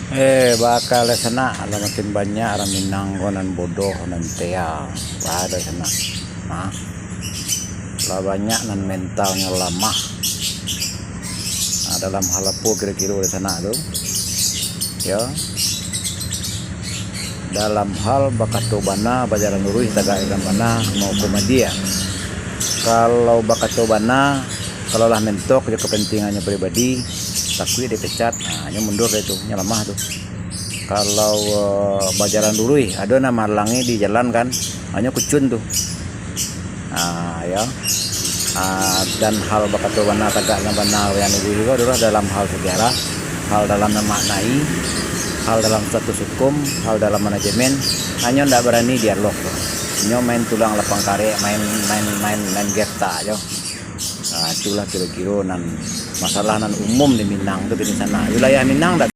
Bakal sana ala makin banyak orang Minang konan bodoh nan tea ada sana. Nah, lah banyak nan mentalnya lemah. Nah, dalam hal apa kira-kira di sana tuh? Ya. Dalam hal bakat tobana bajaran lurus tagak ikan mana mau komedia. Kalau bakat tobana kalau lah mentok dia kepentingannya pribadi takui dipecat, nah ini mundur itu lemah tuh. Kalau bajaran dulu ada nama langi di jalan kan hanya kucun tuh, nah ya. Dan hal bakat tobana tagak bana yang itu juga adalah dalam hal sejarah, hal dalam memaknai, hal dalam status hukum, hal dalam manajemen, hanya ndak berani dialog tuh. Nyo main tulang lapang kare, main gesta aja. Nah, itulah kira-kira nan masalah nan umum di Minang tuh di sana. Wilayah Minang